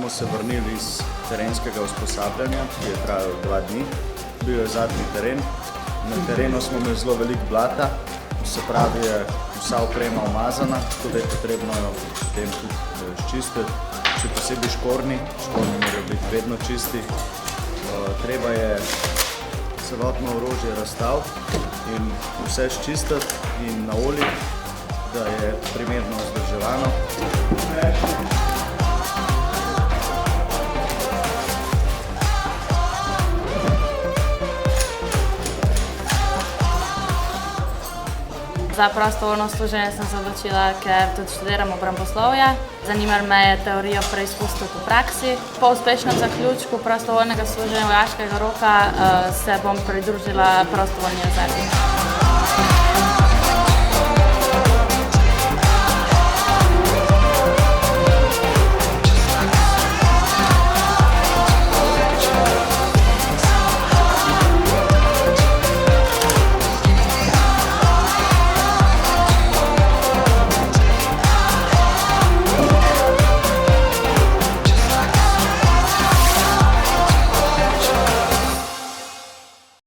smo se vrnili iz terenskega usposabljanja, ki je trajalo 2 dni. Bil je zadnji teren. Na terenu smo imeli zelo veliko blata, se pravi, je vsa oprema umazana, tako da je potrebno jo potem tudi čistiti. Še posebej škornji morajo biti vedno čisti. Treba je celotno orožje razstaviti in vse ščistiti in naoliti, da je primerno vzdrževano. Za prostovoljno služenje sem se odločila, ker tudi študiram obramboslovje. Zanimala me je teorija preizkusiti v praksi. Po uspešnem zaključku prostovoljnega služenja vojaškega roka se bom pridružila prostovoljni rezervi.